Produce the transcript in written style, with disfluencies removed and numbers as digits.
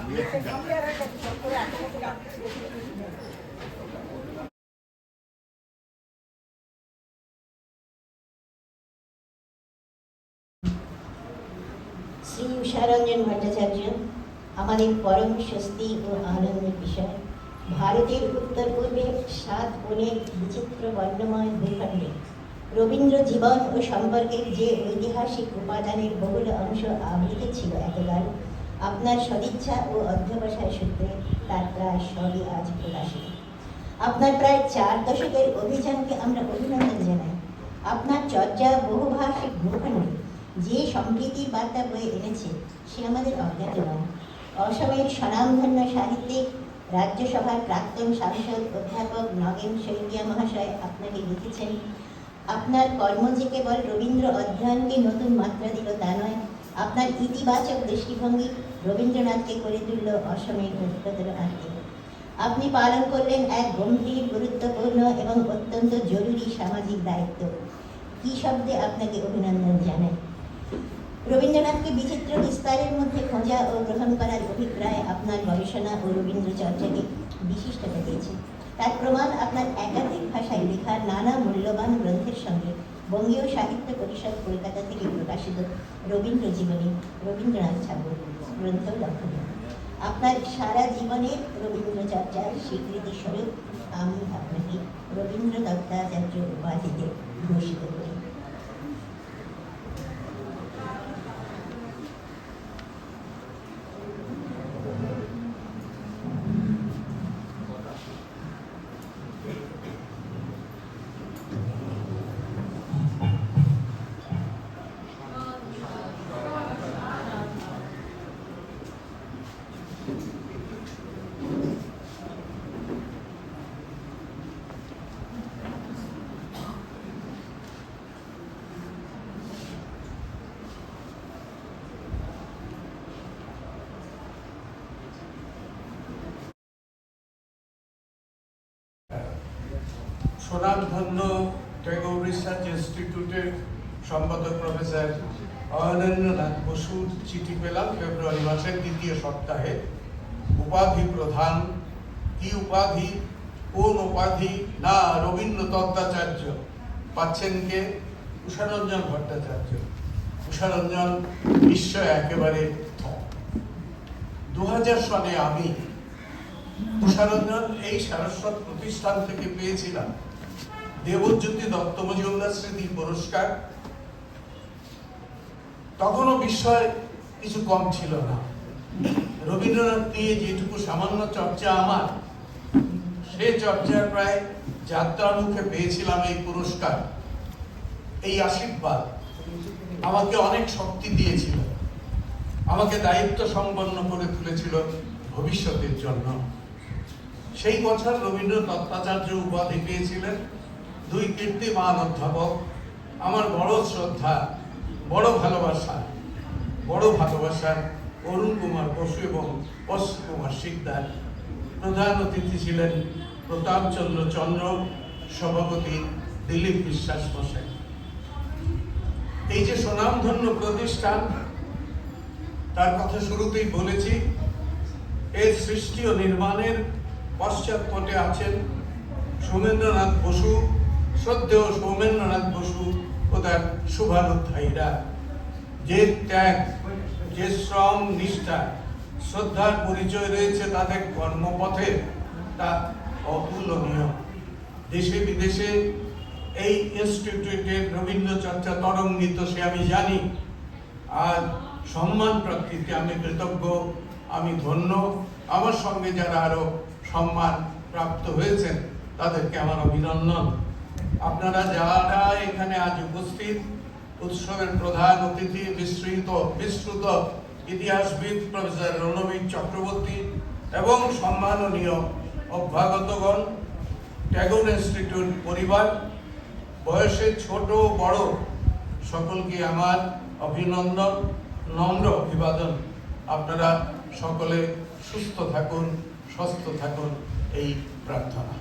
শ্রী উষারঞ্জন ভট্টাচার্য আমাদের পরম স্বস্তি ও আনন্দের বিষয়। ভারতের উত্তর পূর্বে 7 কোণের বিচিত্র বর্ণময় ভূখণ্ডে রবীন্দ্র জীবন ও সম্পর্কের যে ঐতিহাসিক উপাদানের বহুল অংশ আবৃত ছিল এতকাল, আপনার সদিচ্ছা ও অধ্যবসায় সূত্রে তার প্রায় সবই আজ প্রকাশিত। আপনার প্রায় 4 দশকের অভিযানকে আমরা অভিনন্দন জানাই। আপনার চর্যা বহুভাষিক ভূখণ্ডে যে সম্প্রীতির বার্তা বয়ে এনেছে সে আমাদের অজ্ঞাত নয়। অসমের স্বনামধন্য সাহিত্যিক, রাজ্যসভার প্রাক্তন সাংসদ অধ্যাপক নগেন শইকীয়া মহাশয় আপনাকে লিখেছেন, আপনার কর্ম যে কেবল রবীন্দ্র অধ্যয়নকে নতুন মাত্রা দিল তা নয়, আপনার ইতিবাচক দৃষ্টিভঙ্গি রবীন্দ্রনাথকে করে তুলল অসমের অধিকতর আত্মীয়। আপনি পালন করলেন এক গম্ভীর, গুরুত্বপূর্ণ এবং অত্যন্ত জরুরি সামাজিক দায়িত্ব। কি শব্দে আপনাকে অভিনন্দন জানাই। রবীন্দ্রনাথকে বিচিত্র বিস্তারের মধ্যে খোঁজা ও গ্রহণ করার অভিপ্রায় আপনার গবেষণা ও রবীন্দ্র চর্চাকে বিশিষ্টতা দিয়েছে। তার প্রমাণ আপনার একাধিক ভাষায় লেখা নানা মূল্যবান গ্রন্থের সঙ্গে বঙ্গীয় সাহিত্য পরিষদ কলকাতা থেকে প্রকাশিত রবীন্দ্র জীবনী, রবীন্দ্রনাথ ঠাকুর গ্রন্থ লক্ষণীয়। আপনার সারা জীবনের রবীন্দ্র চর্চার স্বীকৃতি স্বরূপ আমি আপনাকে রবীন্দ্র দত্তাচার্য উপাধিতে ভূষিত করি। স্বনামধন্য ট্যাগোর রিসার্চ ইনস্টিটিউটের সম্পাদক প্রফেসর অয়নেন্দ্রনাথ বসুর চিঠি পেলাম ফেব্রুয়ারি মাসের 2য় সপ্তাহে। উপাধি প্রধান, কি উপাধি, কোন উপাধি? না, রবীন্দ্র দত্তাচার্য। পাচ্ছেন কে? উষারঞ্জন ভট্টাচার্য। উষারঞ্জন বিস্ময় একেবারে। 2000 সনে আমি উষারঞ্জন এই সারস্বত প্রতিষ্ঠান থেকে পেয়েছিলাম দেবজ্যোতি দত্ত মজুমদার স্মৃতি পুরস্কার। তখনও বিস্ময় কিছু কম ছিল না। রবীন্দ্রনাথ নিয়ে যেটুকু সামান্য চর্চা আমার, সে চর্চার প্রায় যাত্রামুখে পেয়েছিলাম এই পুরস্কার। এই আশীর্বাদ আমাকে অনেক শক্তি দিয়েছিল, আমাকে দায়িত্ব সম্পন্ন করে তুলেছিল ভবিষ্যতের জন্য। সেই বছর রবীন্দ্র দত্তাচার্য উপাধি পেয়েছিলেন 2 কীর্তিমান অধ্যাপক, আমার বড় শ্রদ্ধা, বড় ভালোবাসার অরুণ কুমার বসু এবং অশ্বিনী কুমার শিকদার। প্রধান অতিথি ছিলেন প্রতাপচন্দ্র চন্দ্র, সভাপতি দিলীপ বিশ্বাস মশাই। এই যে স্বনামধন্য প্রতিষ্ঠান, তার কথা শুরুতেই বলেছি, এর সৃষ্টি ও নির্মাণের পশ্চাৎপটে আছেন সৌমেন্দ্রনাথ বসু, শ্রদ্ধেয় সৌমেন্দ্রনাথ বসু ও তার শুভানুধ্যায়ীরা। যে ত্যাগ, যে শ্রম, নিষ্ঠা, শ্রদ্ধার পরিচয় রয়েছে তাদের কর্মপথে, তা অতুলনীয়। দেশে বিদেশে এই ইনস্টিটিউটের রবীন্দ্র চর্চা তরঙ্গিত, সে আমি জানি। আর সম্মান প্রাপ্তিতে আমি কৃতজ্ঞ, আমি ধন্য। আমার সঙ্গে যারা আরো সম্মান প্রাপ্ত হয়েছেন তাদেরকে আমার অভিনন্দন। আপনারা যারা এখানে আজ উপস্থিত, উৎসবের প্রধান অতিথি বিস্তৃত ইতিহাসবিদ প্রফেসর রণবীর চক্রবর্তী এবং সম্মাননীয় অভ্যাগতগণ, ট্যাগোর ইনস্টিটিউট পরিবার, বয়সে ছোট বড় সকলকে আমার অভিনন্দন, নম্র অভিবাদন। আপনারা সকলে সুস্থ থাকুন, স্বস্থ থাকুন, এই প্রার্থনা।